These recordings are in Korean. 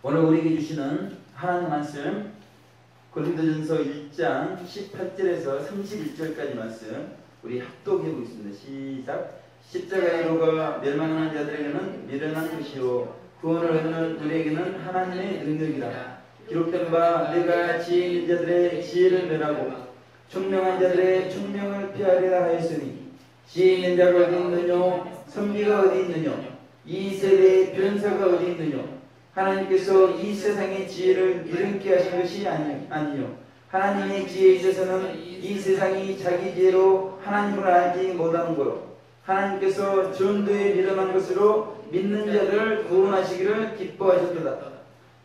오늘 우리에게 주시는 하나님 말씀 고린도전서 1장 18절에서 31절까지 말씀 우리 합독해 보겠습니다. 시작. 십자가의 도가 멸망하는 자들에게는 미련한 것이요 구원을 얻는 우리에게는 하나님의 능력이라. 기록된 바 내가 지혜 있는 자들의 지혜를 멸하고 총명한 자들의 총명을 피하리라 하였으니 지혜 있는 자가 어디 있느냐 선비가 어디 있느냐 이 세대의 변사가 어디 있느냐. 하나님께서 이 세상의 지혜를 미련케 하신 것이 아니요 하나님의 지혜에 있어서는 이 세상이 자기 지혜로 하나님을 알지 못하는 거요 하나님께서 전도에 미련한 것으로 믿는 자들을 구원하시기를 기뻐하셨도다.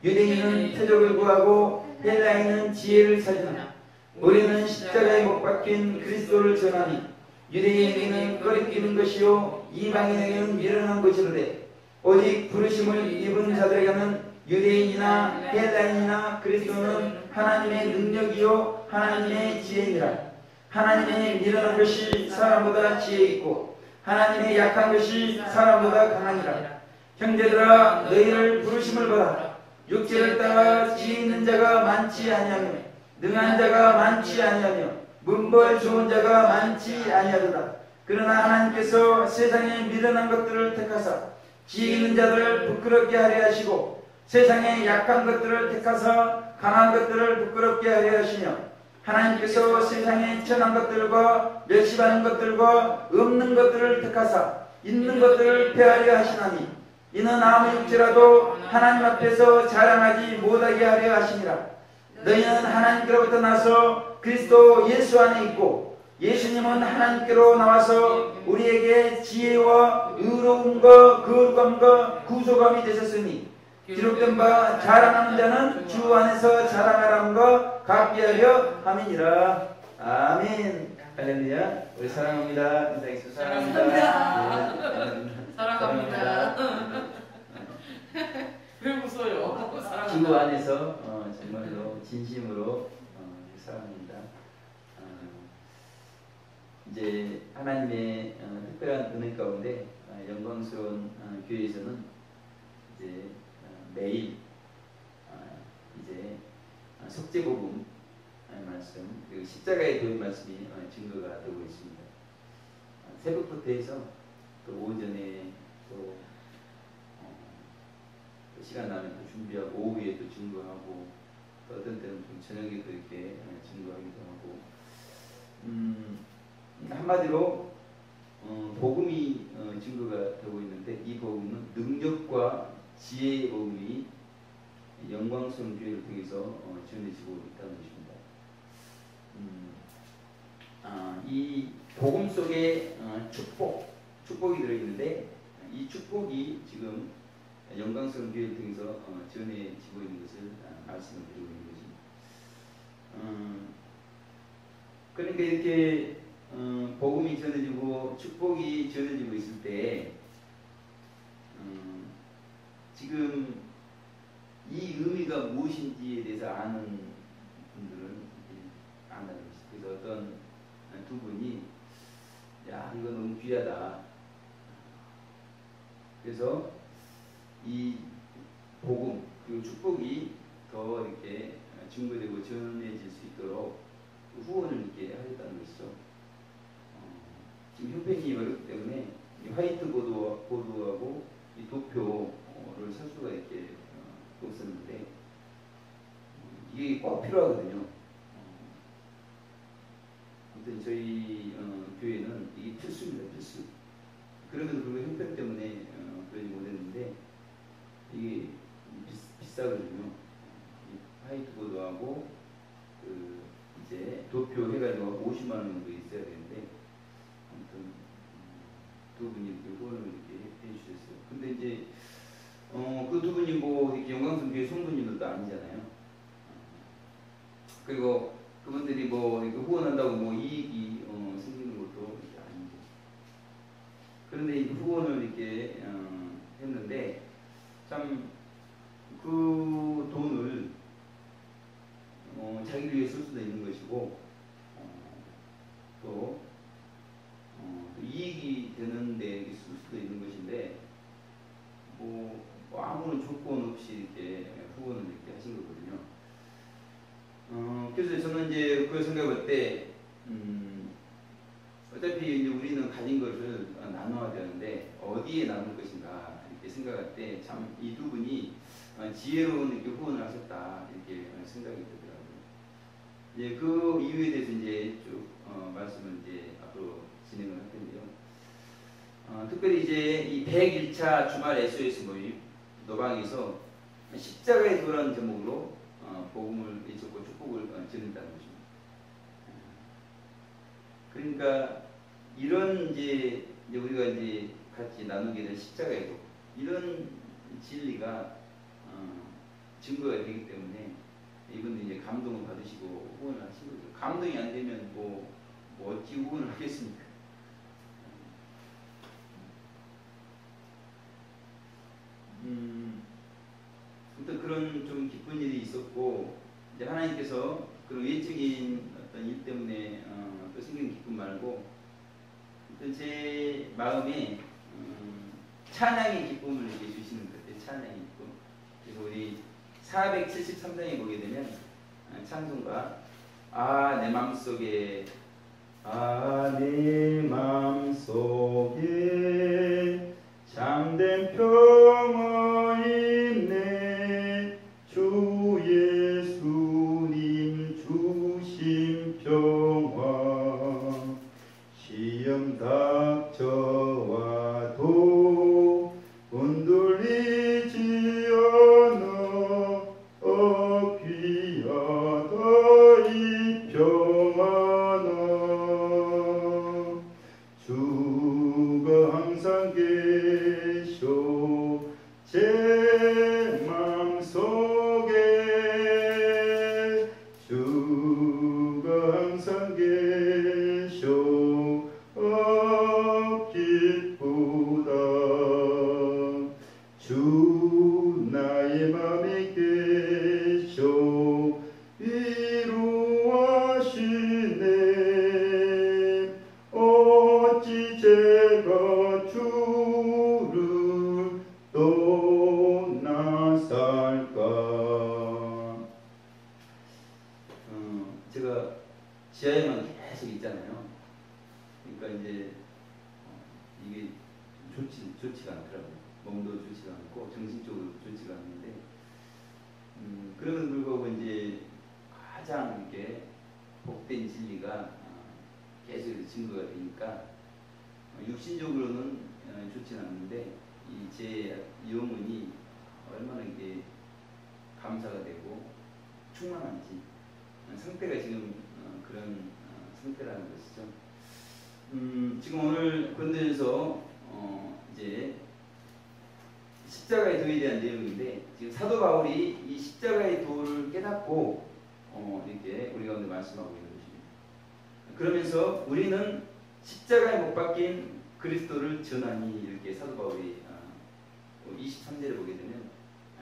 유대인은 표적을 구하고 헬라인은 지혜를 찾으나 우리는 십자가에 못 박힌 그리스도를 전하니 유대인에게는 꺼리끼는 것이요 이방인에게는 미련한 것이로되 오직 부르심을 입은 자들에게는 유대인이나 헬라인이나 그리스도는 하나님의 능력이요 하나님의 지혜니라. 하나님의 미련한 것이 사람보다 지혜 있고 하나님의 약한 것이 사람보다 강하니라. 형제들아 너희를 부르심을 받아 육체를 따라 지혜 있는 자가 많지 아니하며 능한 자가 많지 아니하며 문벌 좋은 자가 많지 아니하도다. 그러나 하나님께서 세상에 미련한 것들을 택하사 지혜 있는 자들을 부끄럽게 하려 하시고 세상에 약한 것들을 택하사 강한 것들을 부끄럽게 하려 하시며 하나님께서 세상에 천한 것들과 멸시받는 것들과 없는 것들을 택하사 있는 것들을 폐하려 하시나니 이는 아무 육체라도 하나님 앞에서 자랑하지 못하게 하려 하시니라. 너희는 하나님께로부터 나서 그리스도 예수 안에 있고 예수님은 하나님께로 나와서 우리에게 지혜와 의로움과 거룩함과 구속함이 되셨으니 기록된 바 자랑하는 자는 주 안에서 자랑하람과 같게 하려 함이니라. 아멘. 할렐루야. 우리 사랑합니다. 인사해주세요. 사랑합니다. 사랑합니다. 왜 웃어요? 주 안에서 정말로 진심으로 사랑합니다. 이제 하나님의 특별한 은혜 가운데 영광스러운 교회에서는 이제 매일 이제 속죄복음 말씀 그리고 십자가의 도의 말씀이 증거가 되고 있습니다. 새벽부터 해서 또 오전에 또 시간 나면 또 준비하고 오후에 또 증거하고 또 어떤 때는 좀 저녁에 또 이렇게 증거하기도 하고 한마디로 복음이 증거가 되고 있는데 이 복음은 능력과 지혜의 복음이 영광스러운 교회를 통해서 전해지고 있다는 것입니다. 이 복음 속에 축복이 들어있는데 이 축복이 지금 영광스러운 교회를 통해서 전해지고 있는 것을 말씀을 드리고 있는 것입니다. 그러니까 이렇게 복음이 전해지고 축복이 전해지고 있을 때 지금 이 의미가 무엇인지에 대해서 아는 분들은 안다는 것이죠. 그래서 어떤 두 분이 야 이거 너무 귀하다. 그래서 이 복음 그리고 축복이 더 이렇게 증거되고 전해질 수 있도록 후원을 이렇게 하셨다는 것이죠. 지금 형편이 어렵기 때문에 이 화이트보드하고 이 도표를 살 수가 이렇게 없었는데 이게 꼭 필요하거든요. 아무튼 저희 교회는 이게 필수입니다. 필수. 그럼에도 불구하고 형편 때문에 그러지 못했는데 이게 비싸거든요. 화이트보드하고 그 이제 도표 해가지고 50만 원 정도 있어야 되는데 아무튼 두 분이 이렇게 후원을 이렇게 해주셨어요. 근데 이제 그 두 분이 뭐 이렇게 영광성 교회 성도님들도 아니잖아요. 그리고 그분들이 뭐 이렇게 후원한다고 뭐 이익이 생기는 것도 이렇게 아니고. 그런데 이 후원을 이렇게 했는데 참 그 돈을 자기를 위해 쓸 수도 있는 것이고 또 이익이 되는 데 쓸 수도 있는 것인데 뭐 아무런 조건 없이 이렇게 후원을 이렇게 하신 거거든요. 그래서 저는 이제 그걸 생각할 때, 어차피 이제 우리는 가진 것을 나눠야 되는데 어디에 나눌 것인가 이렇게 생각할 때 참 이 두 분이 지혜로운 이렇게 후원을 하셨다 이렇게 생각이 들더라고요. 이제 그 이유에 대해서 이제 쭉 말씀을 이제 앞으로 진행을 할 텐데요. 특별히 이제 이 101차 주말 SOS 모임 노방에서 십자가의 도라는 제목으로 복음을 잊고 축복을 전한다는 것입니다. 그러니까 이런 이제 우리가 이제 같이 나누게 된 십자가의 도 이런 진리가 증거가 되기 때문에 이분들이 이제 감동을 받으시고 후원을 하신 거죠. 감동이 안 되면 뭐 어찌 후원을 하겠습니까? 아무튼 그런 좀 기쁜 일이 있었고 이제 하나님께서 그런 외적인 어떤 일 때문에 또 생긴 기쁨 말고 제 마음에 찬양의 기쁨을 이렇게 주시는 것 같아요. 찬양의 기쁨. 그래서 우리 473장에 보게 되면 찬송가 내 맘속에 내 맘속에 참된 평화 있네 주 예수님 주신 평화 시험 닥쳐와도 흔들리지 않아 귀하다 이 평안아 주가 항상 계셔 제 맘속에 주가 항상 계셔 기쁘다 주 나의 맘에 계셔 위로하시네 어찌 제가 주를 떠나 살까. 제가 지하에만 계속 있잖아요. 그러니까 이제 이게 좋지가 않더라고요. 몸도 좋지가 않고 정신적으로 좋지가 않는데 그럼에도 불구하고 이제 가장 이렇게 복된 진리가 계속 증거가 되니까 육신적으로는 좋지는 않는데 제 영혼이 얼마나 이게 감사가 되고 충만한지 상태가 지금 그런 상태라는 것이죠. 지금 오늘 고린도전서 이제 십자가의 도에 대한 내용인데 지금 사도 바울이 이 십자가의 도를 깨닫고 이렇게 우리 가운데 말씀하고 있는 것입니다. 그러면서 우리는 십자가에 못 박힌 그리스도를 전하니 이렇게 사도 바울이 23절에 보게 되면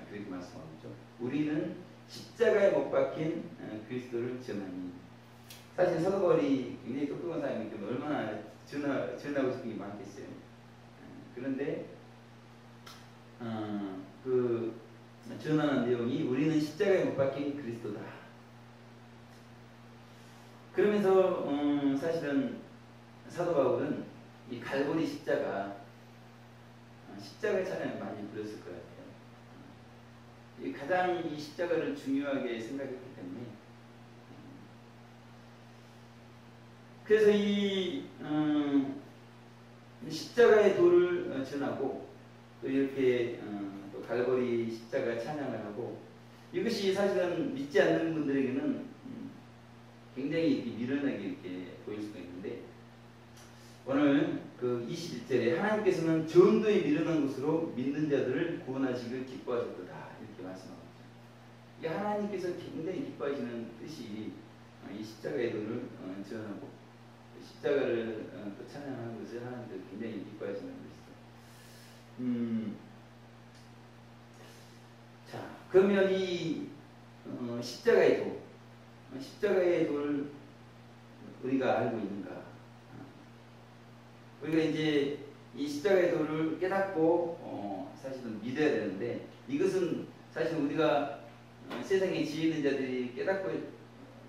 그렇게 말씀하고 있죠. 우리는 십자가에 못 박힌 그리스도를 전하니. 사실 사도 바울이 굉장히 똑똑한 사람이기 때문에 얼마나 전하고 싶은 게 많겠어요. 그런데 그 전하는 내용이 우리는 십자가에 못 박힌 그리스도다. 그러면서 사실은 사도 바울은 이 갈보리 십자가 찬양을 많이 부렸을 것 같아요. 가장 이 십자가를 중요하게 생각했기 때문에 그래서 이 십자가의 도를 전하고 또 이렇게 또 갈보리 십자가 찬양을 하고 이것이 사실은 믿지 않는 분들에게는 굉장히 이렇게 미련하게 이렇게 보일 수가 있는데 오늘 그 21절에 하나님께서는 전도에 미련한 것으로 믿는 자들을 구원하시길 기뻐하셨도다 이렇게 말씀하고 있죠. 이게 하나님께서 굉장히 기뻐하시는 뜻이 이 십자가의 도를 전하고 십자가를 또 찬양하는 것을 하나님께서 굉장히 기뻐하시는 것이죠. 자, 그러면 이 십자가의 도를 우리가 알고 있는가? 우리가 이제 이 십자가의 도를 깨닫고 사실은 믿어야 되는데 이것은 사실 우리가 세상에 지혜 있는 자들이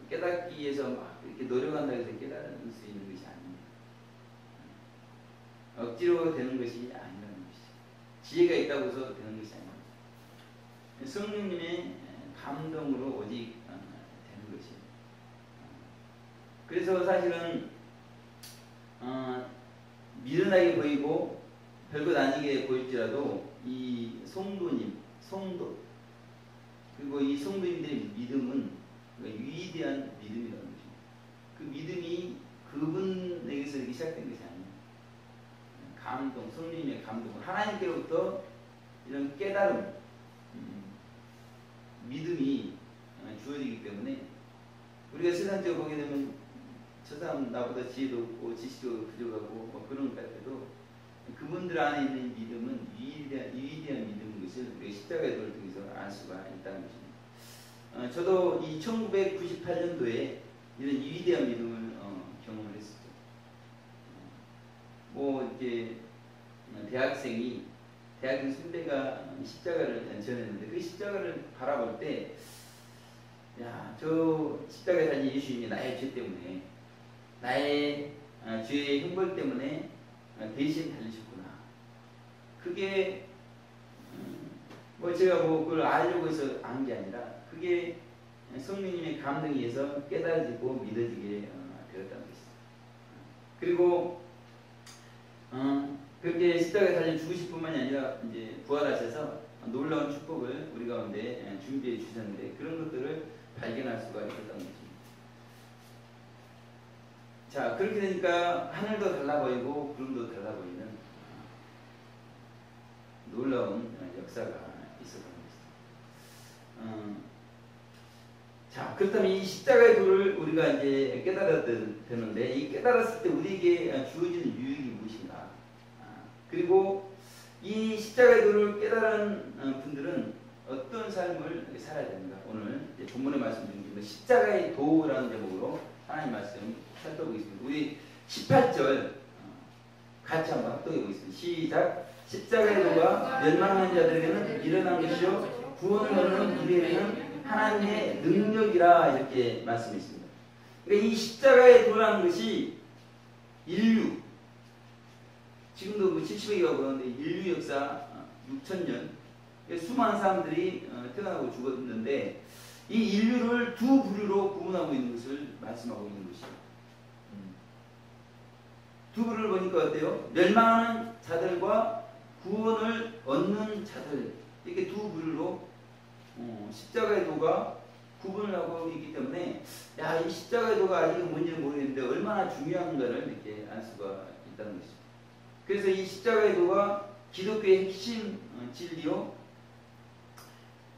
깨닫기 위해서 막 이렇게 노력한다고 해서 깨달을 수 있는 것이 아닙니다. 억지로 되는 것이 아니라는 것이죠. 지혜가 있다고 해서 되는 것이 아닙니다. 성령님의 감동으로 오직 되는 것이에요. 그래서 사실은 미련하게 보이고 별것 아니게 보일지라도 이 성도 그리고 이 성도님들의 믿음은 위대한 믿음이라는 것입니다. 그 믿음이 그분에게서 이렇게 시작된 것이 아니에요. 감동, 성령님의 감동, 하나님께로부터 이런 깨달음, 믿음이 주어지기 때문에 우리가 세상적으로 보게 되면 저 사람 나보다 지혜도 없고 지식도 부족하고 뭐 그런 것 같아도 그분들 안에 있는 믿음은 위대한 믿음인 것을 우리가 십자가의 도를 통해서 알 수가 있다는 것입니다. 저도 이 1998년도에 이런 위대한 믿음을 경험을 했었죠. 뭐 이제 대학생 선배가 십자가를 전했는데 그 십자가를 바라볼 때, 야, 저 십자가에 달린 예수님이 나의 죄 때문에, 나의 죄의 형벌 때문에 대신 달리셨구나. 그게 뭐 제가 뭐 그걸 알려고 해서 안 게 아니라 그게 성령님의 감동에 의해서 깨달아지고 믿어지게 되었다는 것이죠. 그리고 그렇게 십자가에 달려 죽으실 뿐만이 아니라 이제 부활하셔서 놀라운 축복을 우리 가운데 준비해 주셨는데 그런 것들을 발견할 수가 있었다는 것입니다. 자, 그렇게 되니까 하늘도 달라 보이고 구름도 달라 보이는 놀라운 역사가 있었던 것입니다. 자, 그렇다면 이 십자가의 도를 우리가 이제 깨달아야 되는데 이 깨달았을 때 우리에게 주어지는 유익이 무엇인가? 그리고 이 십자가의 도를 깨달은 분들은 어떤 삶을 살아야 됩니까? 오늘 본문의 말씀 중에 십자가의 도라는 제목으로 하나님 말씀 살펴보겠습니다. 우리 18절 같이 한번 합독해 보겠습니다. 시작. 십자가의 도가 멸망한 자들에게는 일어난 것이요 구원을 얻는 우리에게는 하나님의 능력이라 이렇게 말씀했습니다. 그러니까 이 십자가의 도라는 것이 인류, 지금도 뭐 70여 개가 그러는데 인류 역사 6,000년 수많은 사람들이 태어나고 죽었는데 이 인류를 두 부류로 구분하고 있는 것을 말씀하고 있는 것이죠. 두 부류를 보니까 어때요? 멸망하는 자들과 구원을 얻는 자들, 이렇게 두 부류로 십자가의 도가 구분을 하고 있기 때문에 야, 이 십자가의 도가 아직은 뭔지는 모르겠는데 얼마나 중요한가를 이렇게 알 수가 있다는 것이죠. 그래서 이 십자가의 도가 기독교의 핵심 진리요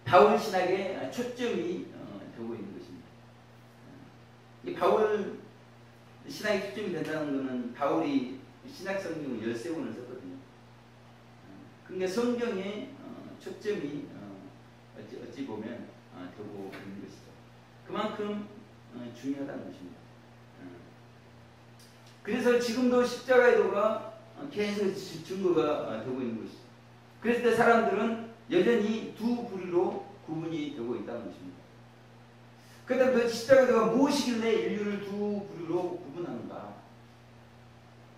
바울 신학의 초점이 되고 있는 것입니다. 이 바울 신학의 초점이 된다는 것은 바울이 신학 성경을 13권을 썼거든요. 그러니까 성경의 초점이 어찌 보면 되고 있는 것이죠. 그만큼 중요하다는 것입니다. 그래서 지금도 십자가의 도가 계속 증거가 되고 있는 것이죠. 그랬을 때 사람들은 여전히 두 부류로 구분이 되고 있다는 것입니다. 그렇다면 그 십자가의 도가 무엇이길래 인류를 두 부류로 구분하는가?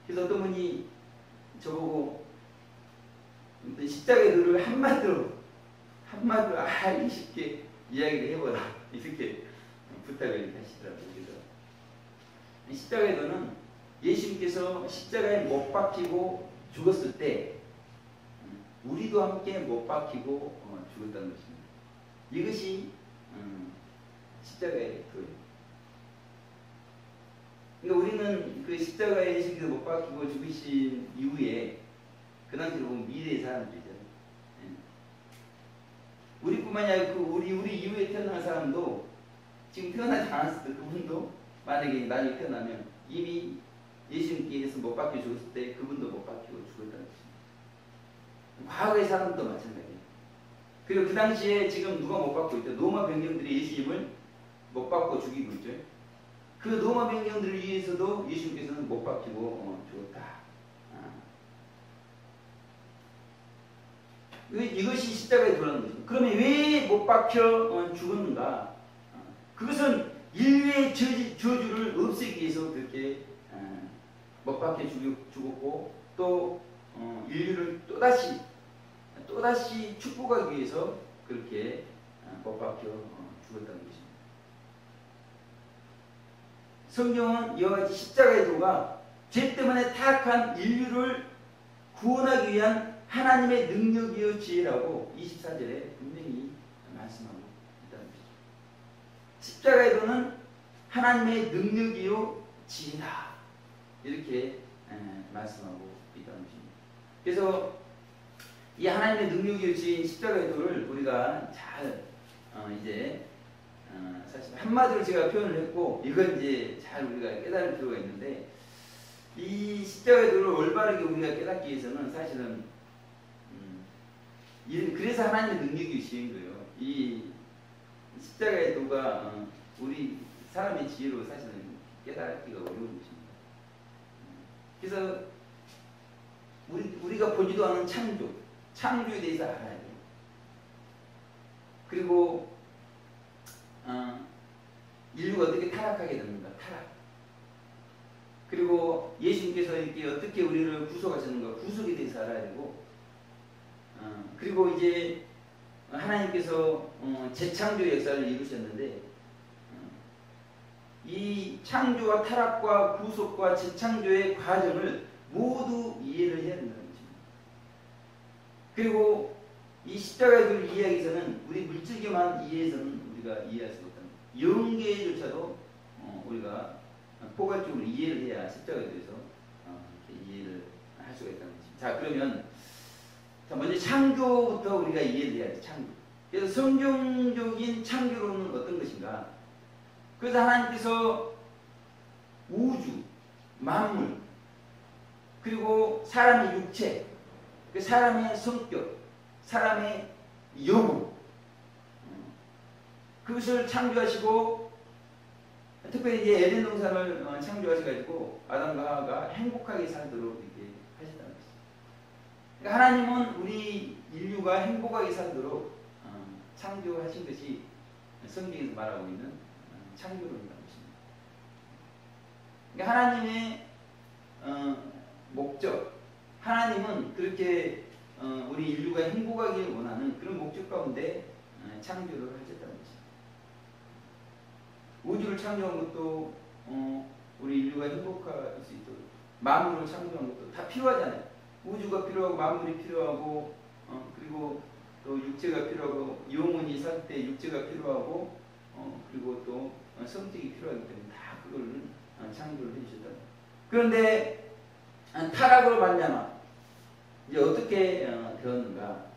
그래서 어떤 분이 저보고 십자가의 도를 한마디로 알기 쉽게 이야기를 해보라 이렇게 부탁을 하시더라고요. 그래서 십자가의 도는 예수님께서 십자가에 못 박히고 죽었을 때 우리도 함께 못 박히고 죽었다는 것입니다. 이것이 십자가의 도예요. 그러니까 우리는 그 십자가에 예수님께서 못 박히고 죽으신 이후에 그 당시로 보면 미래의 사람들이죠. 우리뿐만이 아니라 우리 이후에 태어난 사람도 지금 태어나지 않았을 때 그분도 만약에 나중에 태어나면 이미 예수님께서 못 박혀 죽었을 때 그분도 못 박히고 죽었다는 것입니다. 과거의 사람도 마찬가지예요. 그리고 그 당시에 지금 누가 못 박고 있죠? 로마 병정들이 예수님을 못 박고 죽이고 있죠. 그 로마 병정들을 위해서도 예수님께서는 못 박히고 죽었다. 이것이 십자가의 도라는 것입니다. 그러면 왜 못 박혀 죽었는가? 그것은 인류의 저주를 없애기 위해서 그렇게 못 박혀 죽었고, 또 인류를 또다시 축복하기 위해서 그렇게 못 박혀 죽었다는 것입니다. 성경은 이와 같이 십자가의 도가 죄 때문에 타락한 인류를 구원하기 위한 하나님의 능력이요 지혜라고 24절에 분명히 말씀하고 있다는 것이죠. 십자가의 도는 하나님의 능력이요 지혜다, 이렇게 말씀하고 있다는 것입니다. 그래서 이 하나님의 능력이요 지혜인 십자가의 도를 우리가 잘 이제 사실 한마디로 제가 표현을 했고, 이건 이제 잘 우리가 깨달을 필요가 있는데, 이 십자가의 도를 올바르게 우리가 깨닫기 위해서는 사실은 그래서 하나님의 능력이 주신 거예요. 이 십자가의 도가 우리 사람의 지혜로 사실은 깨닫기가 어려운 것입니다. 그래서 우리가 보지도 않은 창조에 대해서 알아야 돼요. 그리고 인류가 어떻게 타락하게 됐는가, 타락. 그리고 예수님께서 이렇게 어떻게 우리를 구속하셨는가, 구속에 대해서 알아야 되고, 그리고 이제 하나님께서 재창조의 역사를 이루셨는데, 이 창조와 타락과 구속과 재창조의 과정을 모두 이해를 해야 된다는 것입니다. 그리고 이 십자가의 도를 이해하기 위해서는 우리 물질계만 이해해서는 우리가 이해할 수가 없다는 거예요. 영계조차도 우리가 포괄적으로 이해를 해야 십자가에 대해서 이해를 할 수가 있다는 것입니다. 자, 그러면 먼저 창조부터 우리가 이해를 해야 돼요. 창조. 그래서 성경적인 창조론은 어떤 것인가? 그래서 하나님께서 우주, 만물, 그리고 사람의 육체, 사람의 성격, 사람의 영혼, 그것을 창조하시고, 특별히 이제 에덴 동산을 창조하셔가지고 아담과 하와가 행복하게 살도록 이렇게 하셨다는 것입니다. 그러니까 하나님은 우리 인류가 행복하게 살도록 창조하신 것이 성경에서 말하고 있는 창조론이라는 것입니다. 그러니까 하나님의 목적, 하나님은 그렇게 우리 인류가 행복하길 원하는 그런 목적 가운데 창조를 하셨다는 것입니다. 우주를 창조한 것도 우리 인류가 행복할 수 있도록, 만물을 창조한 것도 다 필요하잖아요. 우주가 필요하고 만물이 필요하고, 그리고 또 육체가 필요하고, 영혼이 살 때 육체가 필요하고, 그리고 또 성격이 필요하기 때문에 다 그걸 창조를 해주셨다. 그런데 타락으로 말미암아 이제 어떻게 되었는가?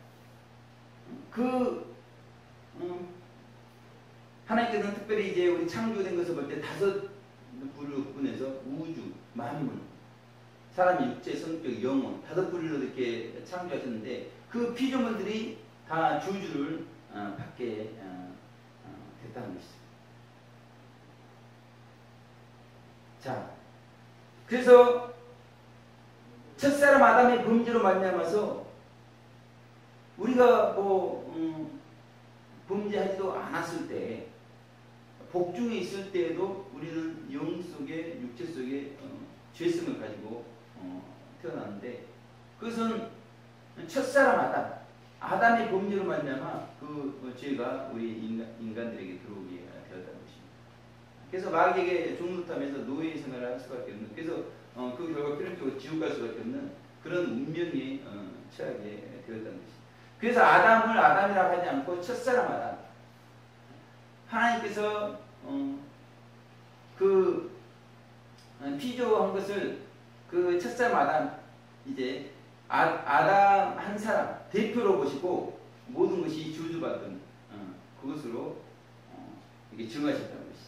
하나님께서는 특별히 이제 우리 창조된 것을 볼 때 5부를 구분해서 우주, 만물, 사람의 육체, 성격, 영혼 5부류로 이렇게 창조하셨는데, 그 피조물들이 다 주주를 받게 됐다는 것이죠. 자, 그래서 첫사람 아담의 범죄로 말미암아서 우리가 범죄하지도 않았을 때, 복중에 있을 때에도 우리는 영 속에, 육체 속에 죄성을 가지고 태어났는데, 그것은 첫사람 아담의 범죄로 말미암아 그 죄가 우리 인간들에게 들어오게 되었다는 것입니다. 그래서 마귀에게 종노릇하면서 노예의 생활을 할 수밖에 없는, 그래서 그 결과 필연적으로 지옥 갈 수밖에 없는 그런 운명에 처하게 되었다는 것입니다. 그래서 아담을 아담이라고 하지 않고 첫사람 아담, 하나님께서 그 피조한 것을 그 첫사람 아담, 이제 아담 한 사람 대표로 보시고 모든 것이 저주받은 그것으로 이게 정하셨다는 것이죠.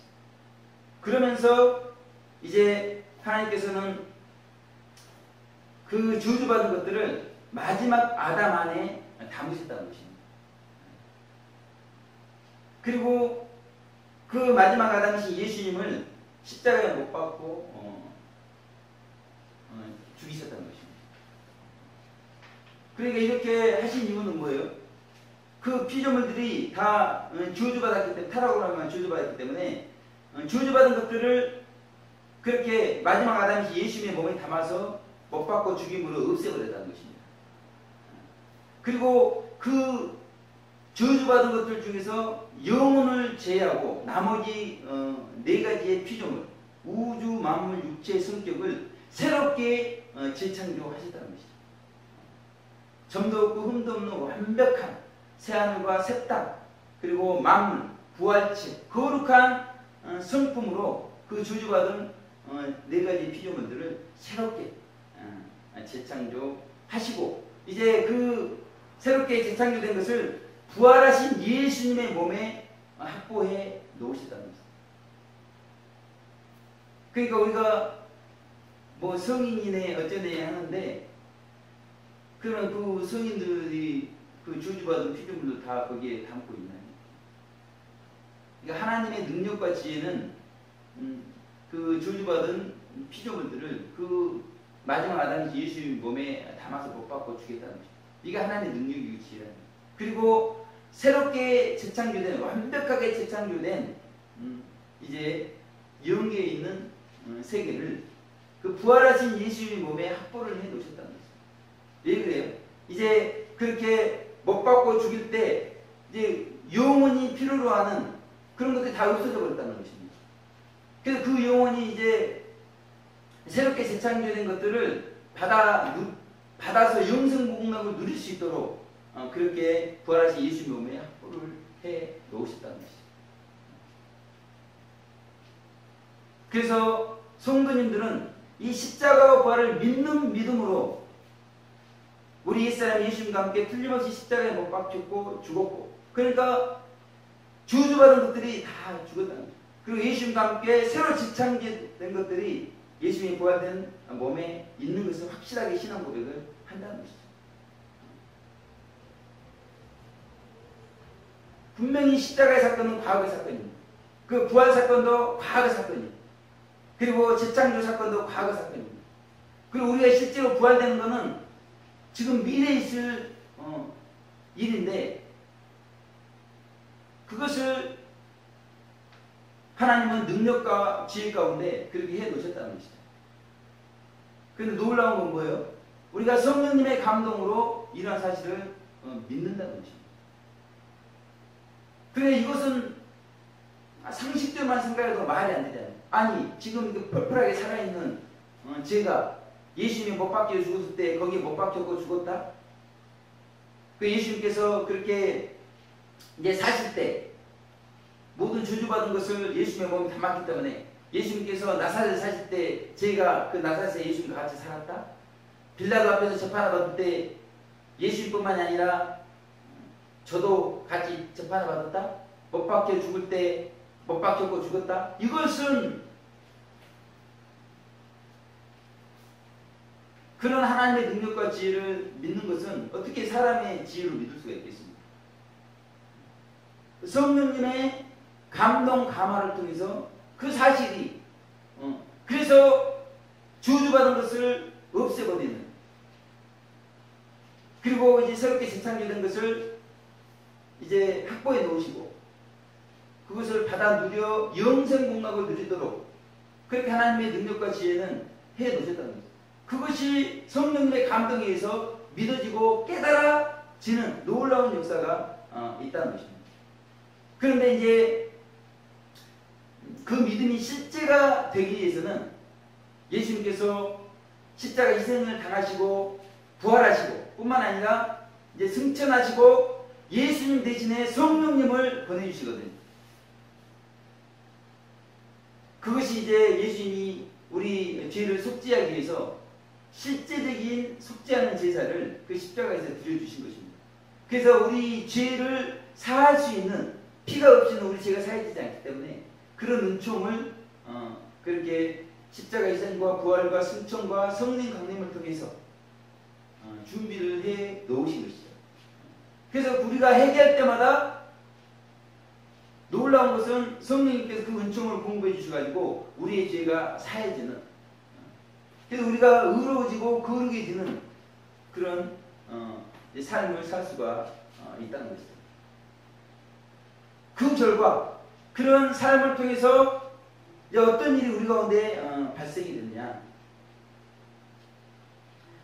그러면서 이제 하나님께서는 그 저주받은 것들을 마지막 아담 안에 담으셨다는 것입니다. 그리고 그 마지막 아담이신 예수님을 십자가에 못 박고 죽이셨다는 것입니다. 그러니까 이렇게 하신 이유는 뭐예요? 그 그 피조물들이 다 저주받았기 때문에, 타락으로 하면 저주받았기 때문에 저주받은 것들을 그렇게 마지막 아담이 예수님의 몸에 담아서 못 박고 죽임으로 없애버렸다는 것입니다. 그리고 그 저주받은 것들 중에서 영혼을 제외하고 나머지 네 가지의 피조물, 우주, 만물, 육체의 성격을 새롭게 재창조하셨다는 것이죠. 점도 없고 흠도 없는 완벽한 새하늘과 새 땅, 그리고 만물, 부활체, 거룩한 성품으로 그 저주받은 네 가지 피조물들을 새롭게 재창조하시고, 이제 그 새롭게 재창조된 것을 부활하신 예수님의 몸에 확보해 놓으시다는 것입니다. 그러니까 우리가 뭐 성인이네 어쩌네 하는데, 그러면 그 성인들이 그 저주받은 피조물도 다 거기에 담고 있나요? 그러니까 하나님의 능력과 지혜는 그 저주받은 피조물들을 그 마지막 아담이 예수님 몸에 담아서 못 박고 주겠다는 것입니다. 이게 하나님의 능력이고 지혜라는 거예요. 그리고 새롭게 재창조된, 완벽하게 재창조된 이제 영계에 있는 세계를 그 부활하신 예수님의 몸에 확보를 해 놓으셨다는 거죠. 왜 그래요? 이제 그렇게 못 박고 죽일 때 이제 영혼이 필요로 하는 그런 것들이 다 없어져 버렸다는 것입니다. 그래서 그 영혼이 이제 새롭게 재창조된 것들을 받아서 영생복락을 누릴 수 있도록 그렇게 부활하신 예수님 몸에 확보를 해 놓으셨다는 것이죠. 그래서 성도님들은 이 십자가와 부활을 믿는 믿음으로 우리 옛사람 예수님과 함께 틀림없이 십자가에 못 박혔고 죽었고, 그러니까 저주받은 것들이 다 죽었다는 거예요. 그리고 예수님과 함께 새로 재창조된 것들이 예수님이 부활된 몸에 있는 것을 확실하게 신앙 고백을 한다는 것이죠. 분명히 십자가의 사건은 과거의 사건입니다. 그 부활 사건도 과거의 사건입니다. 그리고 재창조 사건도 과거 사건입니다. 그리고 우리가 실제로 부활되는 것은 지금 미래에 있을 일인데, 그것을 하나님은 능력과 지혜 가운데 그렇게 해 놓으셨다는 것이죠. 그런데 놀라운 건 뭐예요? 우리가 성령님의 감동으로 이러한 사실을 믿는다는 것입니다. 그런데 이것은 상식적만 생각해도 말이 안 되잖아요. 아니, 지금 이렇게 펄펄하게 살아있는 제가 예수님이 못 박혀 죽었을 때 거기에 못 박혔고 죽었다? 그 예수님께서 그렇게 이제 사실 때 모든 저주받은 것을 예수님의 몸에 담았기 때문에 예수님께서 나사렛에 사실 때 제가 그 나사렛에 예수님과 같이 살았다? 빌라도 앞에서 재판을 받을 때 예수님뿐만이 아니라 저도 같이 재판을 받았다? 못 박혀 죽을 때 못 박혔고 죽었다? 이것은 그런 하나님의 능력과 지혜를 믿는 것은 어떻게 사람의 지혜로 믿을 수가 있겠습니까? 성령님의 감동 감화를 통해서 그 사실이 그래서 저주받은 것을 없애버리는, 그리고 이제 새롭게 재창조된 것을 이제 확보해 놓으시고 그것을 받아 누려 영생복락을 누리도록 그렇게 하나님의 능력과 지혜는 해 놓으셨다는 거죠. 그것이 성령님의 감동에 의해서 믿어지고 깨달아지는 놀라운 역사가 있다는 것입니다. 그런데 이제 그 믿음이 실제가 되기 위해서는 예수님께서 십자가 희생을 당하시고 부활하시고 뿐만 아니라 이제 승천하시고 예수님 대신에 성령님을 보내주시거든요. 그것이 이제 예수님이 우리 죄를 속죄하기 위해서 실제적인 속죄하는 제사를 그 십자가에서 드려주신 것입니다. 그래서 우리 죄를 사할 수 있는 피가 없이는 우리 죄가 사해지지 않기 때문에 그런 은총을 그렇게 십자가 희생과 부활과 승천과 성령 강림을 통해서 준비를 해 놓으신 것이죠. 그래서 우리가 회개할 때마다 놀라운 것은 성령님께서 그 은총을 공급해 주셔가지고 우리의 죄가 사해지는, 그래서 우리가 의로워지고 거룩해지는 그런 삶을 살 수가 있다는 것이죠. 그 결과 그런 삶을 통해서 이제 어떤 일이 우리 가운데 발생이 되느냐.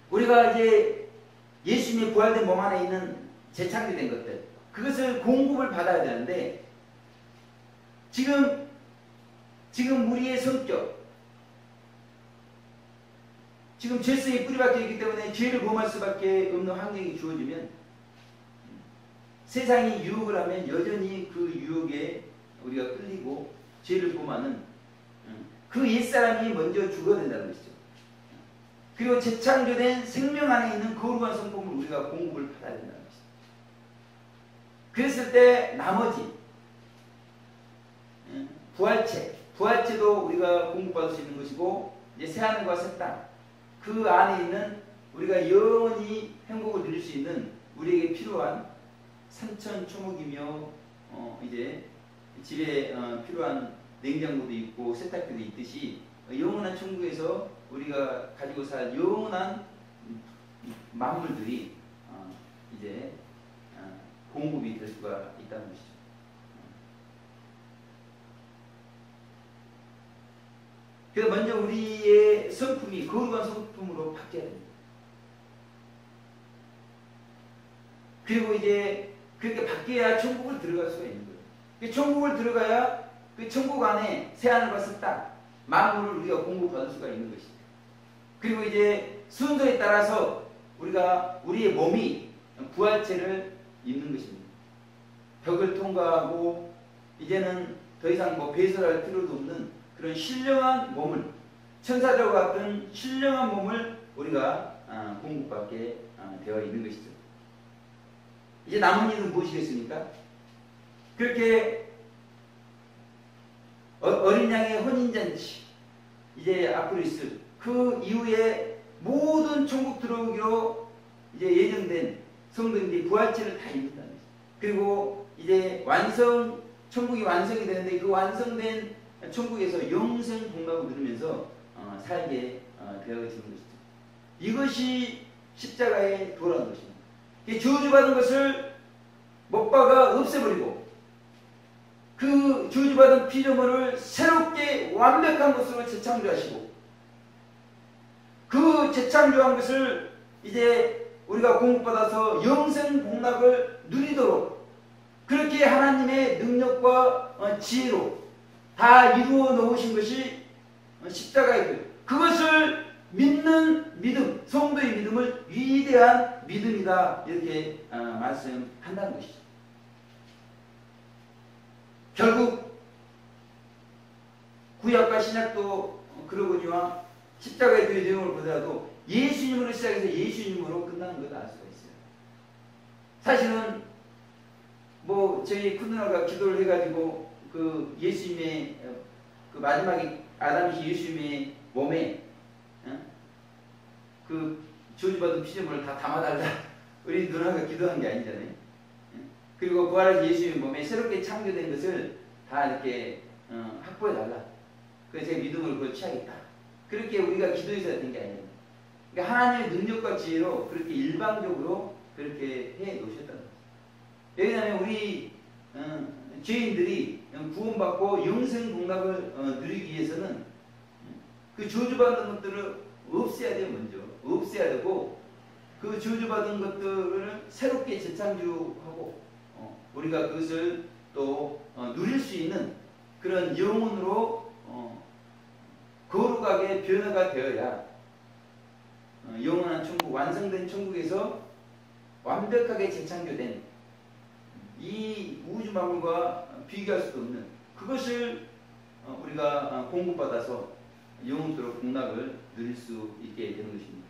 우리가 이제 예수님의 부활된 몸 안에 있는 재창조된 것들, 그것을 공급을 받아야 되는데 지금 우리의 성격, 지금 죄성이 뿌리박혀 있기 때문에 죄를 범할 수밖에 없는 환경이 주어지면 세상이 유혹을 하면 여전히 그 유혹에 우리가 끌리고 죄를 범하는 그 옛사람이 먼저 죽어야 된다는 것이죠. 그리고 재창조된 생명 안에 있는 거룩한 성품을 우리가 공급을 받아야 된다는 것이죠. 그랬을 때 나머지 부활체도 우리가 공급받을 수 있는 것이고 이제 새하늘과 새 땅, 그 안에 있는 우리가 영원히 행복을 누릴 수 있는 우리에게 필요한 산천초목이며 이제 집에 필요한 냉장고도 있고 세탁기도 있듯이 영원한 천국에서 우리가 가지고 살 영원한 만물들이 이제 공급이 될 수가 있다는 것이죠. 그래서 먼저 우리의 성품이 거룩한 성품으로 바뀌어야 됩니다. 그리고 이제 그렇게 바뀌어야 천국을 들어갈 수가 있는 거예요. 천국을 들어가야 그 천국 안에 새하늘과 새 땅, 만물을 우리가 공급받을 수가 있는 것입니다. 그리고 이제 순서에 따라서 우리의 몸이 부활체를 입는 것입니다. 벽을 통과하고 이제는 더 이상 배설할 필요도 없는 그런 신령한 몸을, 천사들과 같은 신령한 몸을 우리가 공급받게 되어 있는 것이죠. 이제 남은 일은 무엇이겠습니까? 그렇게 어린 양의 혼인잔치, 이제 앞으로 있을 그 이후에 모든 천국 들어오기로 이제 예정된 성도인들이 부활체를 다 입는다는 것이죠. 그리고 이제 천국이 완성이 되는데 그 완성된 천국에서 영생 복락을 누리면서 살게 되어지는 것이죠. 이것이 십자가의 도라는 것입니다. 저주받은 것을 못 박아 없애버리고 그 저주받은 피조물을 새롭게 완벽한 것으로 재창조하시고 그 재창조한 것을 이제 우리가 공급받아서 영생 복락을 누리도록 그렇게 하나님의 능력과 지혜로 다 이루어 놓으신 것이 십자가의 길. 그것을 믿는 믿음, 성도의 믿음을 위대한 믿음이다 이렇게 말씀한다는 것이죠. 결국 구약과 신약도 그러거니와 십자가의 그 내용을 보더라도 예수님으로 시작해서 예수님으로 끝나는 것을 알 수가 있어요. 사실은 저희 큰 누나가 기도를 해가지고 그 예수님의 그 마지막에 아담이신 예수님의 몸에 그 저주받은 피조물을 다 담아달라 우리 누나가 기도한 게 아니잖아요. 그리고 부활하신 예수님의 몸에 새롭게 창조된 것을 다 이렇게 확보해달라. 그래서 제 믿음을 그걸 취하겠다. 그렇게 우리가 기도해서 된 게 아니에요. 그러니까 하나님의 능력과 지혜로 그렇게 일방적으로 그렇게 해 놓으셨다는 거죠. 왜냐하면 우리 죄인들이 구원받고 영생 복락을 누리기 위해서는 그 저주받은 것들을 없애야 돼요. 먼저 없애야 되고 그 저주받은 것들을 새롭게 재창조하고 우리가 그것을 또 누릴 수 있는 그런 영혼으로 거룩하게 변화가 되어야 영원한 천국, 완성된 천국에서 완벽하게 재창조된 이 우주 만물과 비교할 수도 없는 그것을 우리가 공급받아서 영원토록 복락을 누릴 수 있게 되는 것입니다.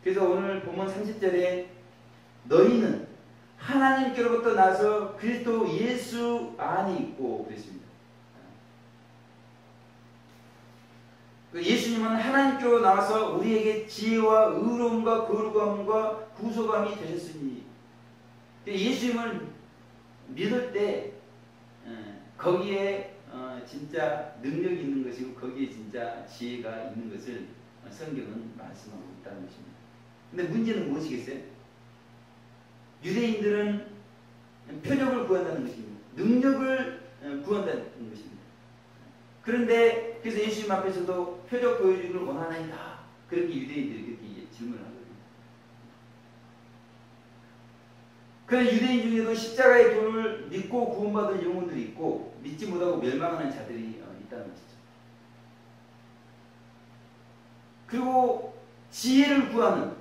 그래서 오늘 본문 30절에 너희는 하나님께로부터 나서 그리스도 예수 안에 있고 그랬습니다. 예수님은 하나님께로 나와서 우리에게 지혜와 의로움과 거룩함과 구속함이 되셨으니 예수님을 믿을 때 거기에 진짜 능력이 있는 것이고 거기에 진짜 지혜가 있는 것을 성경은 말씀하고 있다는 것입니다. 근데 문제는 무엇이겠어요? 유대인들은 표적을 구한다는 것입니다. 능력을 구한다는 것입니다. 그런데 그래서 예수님 앞에서도 표적 보여주기를 원하나이다. 그렇게 유대인들이 그렇게 질문을 하거든요. 그래서 유대인 중에도 십자가의 도를 믿고 구원받은 영혼들이 있고 믿지 못하고 멸망하는 자들이 있다는 것이죠. 그리고 지혜를 구하는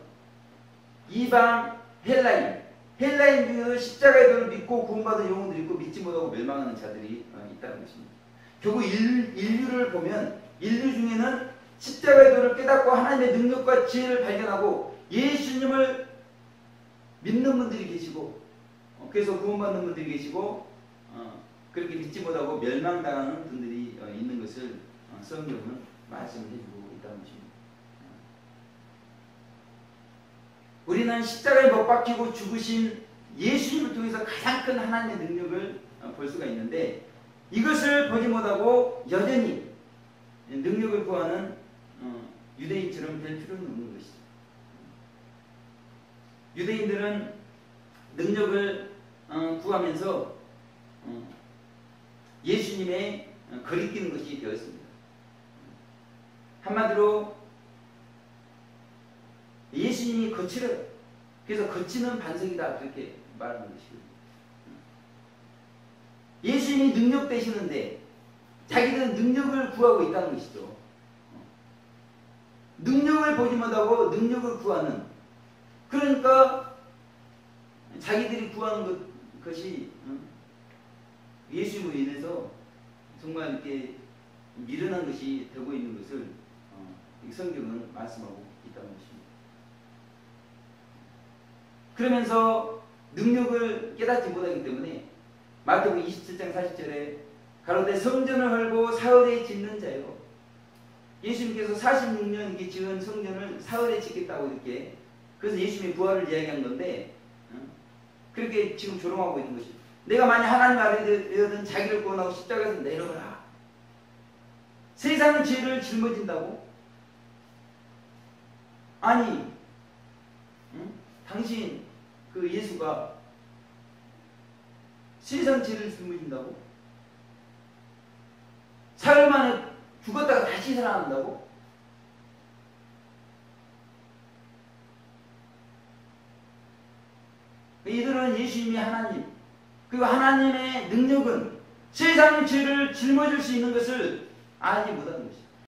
이방 헬라인 중에도 십자가의 도를 믿고 구원받은 영혼들이 있고 믿지 못하고 멸망하는 자들이 있다는 것입니다. 결국 인류를 보면 인류 중에는 십자가의 도를 깨닫고 하나님의 능력과 지혜를 발견하고 예수님을 믿는 분들이 계시고 그래서 구원받는 분들이 계시고 그렇게 믿지 못하고 멸망당하는 분들이 있는 것을 성경은 말씀을 해주고 있다는 것입니다. 우리는 십자가에 못 박히고 죽으신 예수님을 통해서 가장 큰 하나님의 능력을 볼 수가 있는데 이것을 보지 못하고 여전히 능력을 구하는 유대인처럼 될 필요는 없는 것이죠. 유대인들은 능력을 구하면서 예수님의 거리끼는 것이 되었습니다. 한마디로 예수님이 거칠어요. 그래서 거치는 반석이다 그렇게 말하는 것이거든요. 예수님이 능력 되시는데 자기들은 능력을 구하고 있다는 것이죠. 능력을 보지 못하고 능력을 구하는, 그러니까 자기들이 구하는 것이 예수님으로 인해서 정말 이렇게 미련한 것이 되고 있는 것을 성경은 말씀하고 있다는 것입니다. 그러면서 능력을 깨닫지 못하기 때문에 마태복음 27장 40절에 가로되 성전을 헐고 사흘에 짓는 자요. 예수님께서 46년 이게 지은 성전을 사흘에 짓겠다고 이렇게, 그래서 예수님의 부활을 이야기한 건데 그렇게 지금 조롱하고 있는 것이죠. 내가 만약 하나님 아들이든 자기를 구원하고 십자가에서 내려오라. 세상 죄를 짊어진다고? 아니, 당신 그 예수가 세상 죄를 짊어진다고? 사흘 만에 죽었다가 다시 살아난다고? 이들은 예수님이 하나님, 그리고 하나님의 능력은 세상 죄를 짊어질 수 있는 것을 알지 못하는 것이죠.